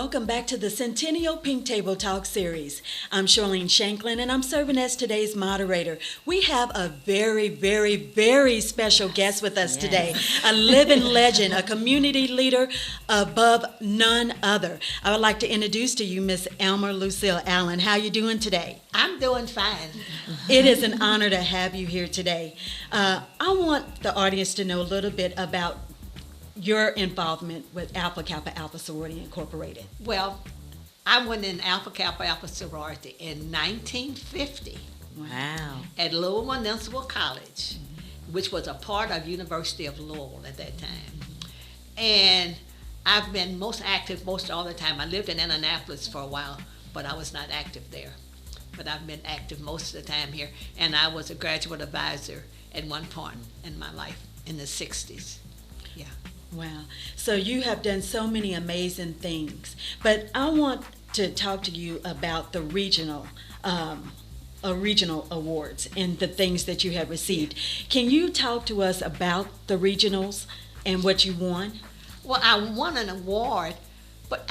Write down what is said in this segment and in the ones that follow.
welcome back to the Centennial Pink Table Talk series. I'm Charlene Shanklin, and I'm serving as today's moderator. We have a very, very, very special guest with us today, a living legend, a community leader above none other. I would like to introduce to you Miss Elmer Lucille Allen. How are you doing today? I'm doing fine. It is an honor to have you here today. I want the audience to know a little bit about your involvement with Alpha Kappa Alpha Sorority Incorporated. Well, I went in Alpha Kappa Alpha Sorority in 1950. Wow. At Louisville Municipal College, which was a part of University of Louisville at that time. And I've been most active most all the time. I lived in Indianapolis for a while, but I was not active there. But I've been active most of the time here. And I was a graduate advisor at one point in my life in the 60s. Yeah. Wow. So you have done so many amazing things. But I want to talk to you about the regional awards and the things that you have received. Can you talk to us about the regionals and what you won? Well, I won an award, but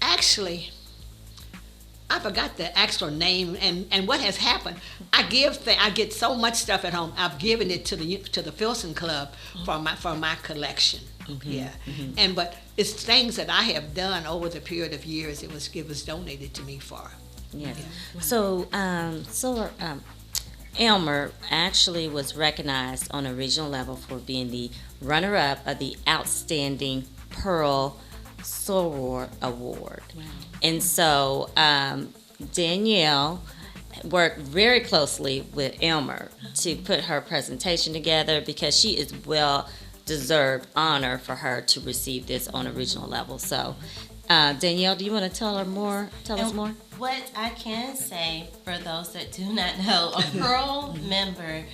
actually, I forgot the actual name and what has happened. I get so much stuff at home. I've given it to the Filson Club for my collection. Mm-hmm, Yeah, mm-hmm. But it's things that I have done over the period of years. It was donated to me for. Yes. Yeah. So, Elmer actually was recognized on a regional level for being the runner-up of the Outstanding Pearl Soror Award. Wow. And so Danielle worked very closely with Elmer to put her presentation together because she is well-deserved honor for her to receive this on a regional level. So, Danielle, do you want to tell us more? What I can say for those that do not know, a Pearl member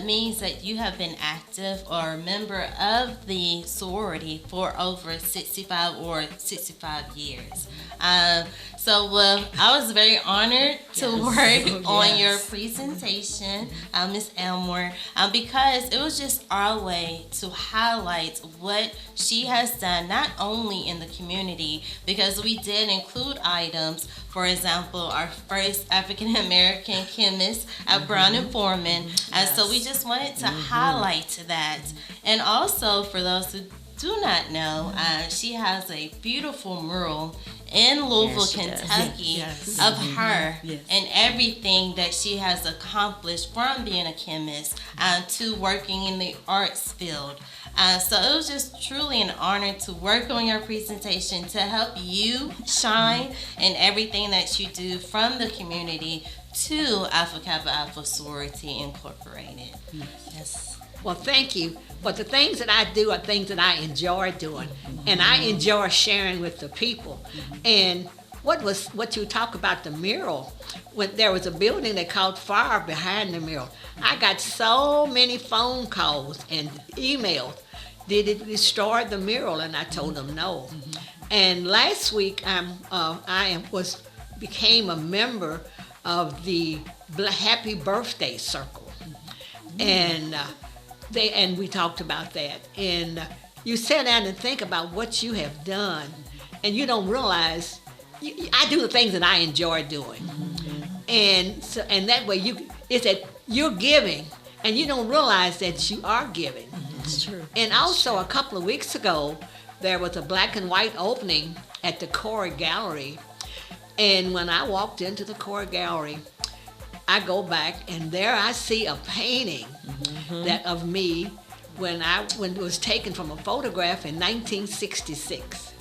means that you have been active or a member of the sorority for over 65 years. I was very honored to work on your presentation, Ms. Elmore, because it was just our way to highlight what she has done, not only in the community, because we did include items. For example, our first African American chemist at Brown and Foreman. So we just wanted to highlight that. And also, for those who do not know, she has a beautiful mural in Louisville, Kentucky, of her and everything that she has accomplished from being a chemist to working in the arts field. So it was just truly an honor to work on your presentation to help you shine in everything that you do from the community to Alpha Kappa Alpha Sorority Incorporated. Yes. Well, thank you. But the things that I do are things that I enjoy doing, and I enjoy sharing with the people. And what you talk about the mural, when there was a building that caught fire behind the mural, I got so many phone calls and emails. Did it destroy the mural? And I told them no. And last week I became a member of the Happy Birthday Circle, and we talked about that. And you sit down and think about what you have done, and you don't realize I do the things that I enjoy doing, and that way you're giving, and you don't realize that you are giving. It's true. And also a couple of weeks ago, there was a black and white opening at the Core Gallery. And when I walked into the Core Gallery, I go back and there I see a painting that of me when it was taken from a photograph in 1966.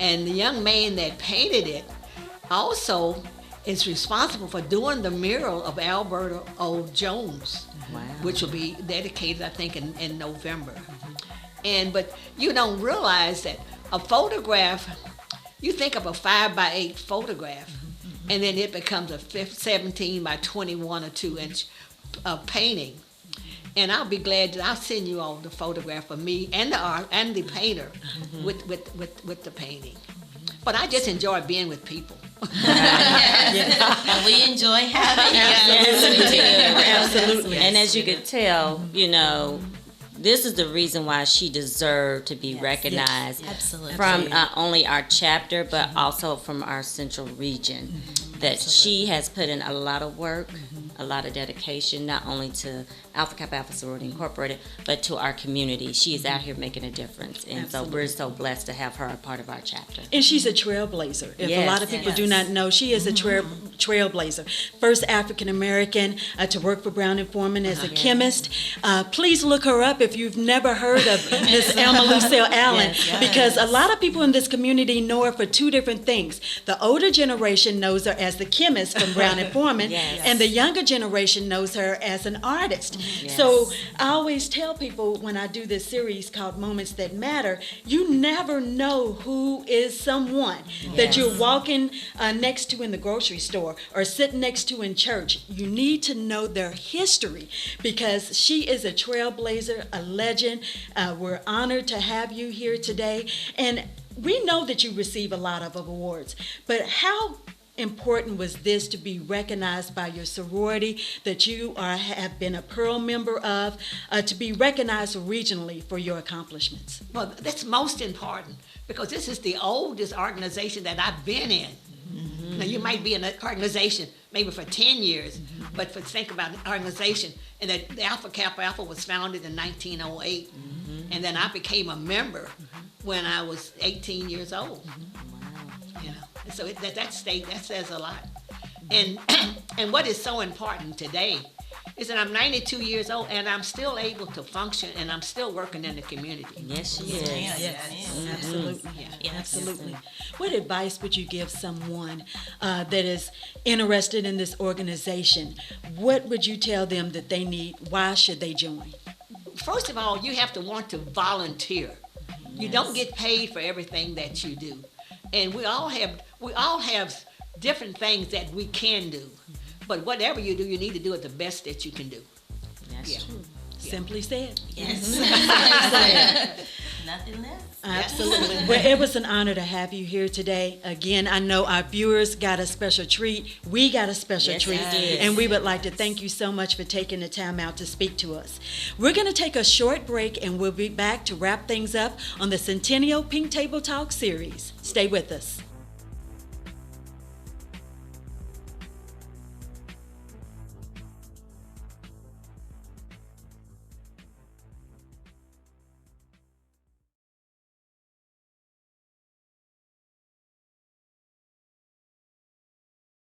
And the young man that painted it also is responsible for doing the mural of Alberta O. Jones. Wow. Which will be dedicated, I think, in November. But you don't realize that a photograph, you think of a 5x8 photograph, and then it becomes a 17 by 21 or 2-inch painting. And I'll be glad that I'll send you all the photograph of me and the art and the painter with the painting. But I just enjoy being with people. And we enjoy having you. Absolutely. And as you could tell, this is the reason why she deserved to be recognized Absolutely. from not only our chapter, but also from our central region. That she has put in a lot of work, a lot of dedication, not only to Alpha Kappa Alpha Sorority Incorporated, but to our community. She is out here making a difference, and so we're so blessed to have her a part of our chapter. And she's a trailblazer. If a Yes. lot of people do not know, she is a trailblazer. First African American to work for Brown and Forman as a chemist. Please look her up if you've never heard of Miss Elmer Lucille Allen, because a lot of people in this community know her for two different things. The older generation knows her as the chemist from Brown and Forman, and the younger generation knows her as an artist. So I always tell people when I do this series called Moments That Matter, you never know who is someone that you're walking next to in the grocery store or sitting next to in church. You need to know their history, because she is a trailblazer, a legend. We're honored to have you here today. And we know that you receive a lot of awards, but how important was this to be recognized by your sorority that you have been a Pearl member of, to be recognized regionally for your accomplishments? Well, that's most important, because this is the oldest organization that I've been in. Now, you might be in an organization maybe for 10 years, but think about the organization, and the Alpha Kappa Alpha was founded in 1908, and then I became a member when I was 18 years old. You know, and so that says a lot. And what is so important today is that I'm 92 years old and I'm still able to function and I'm still working in the community. Yes, she is. Absolutely. Absolutely. What advice would you give someone that is interested in this organization? What would you tell them that they need? Why should they join? First of all, you have to want to volunteer. You don't get paid for everything that you do. And we all have different things that we can do. But whatever you do, you need to do it the best that you can do. That's true. Simply said. Yes. Nothing less. Absolutely. Well, it was an honor to have you here today. Again, I know our viewers got a special treat. We got a special treat. And we would like to thank you so much for taking the time out to speak to us. We're going to take a short break and we'll be back to wrap things up on the Centennial Pink Table Talk series. Stay with us.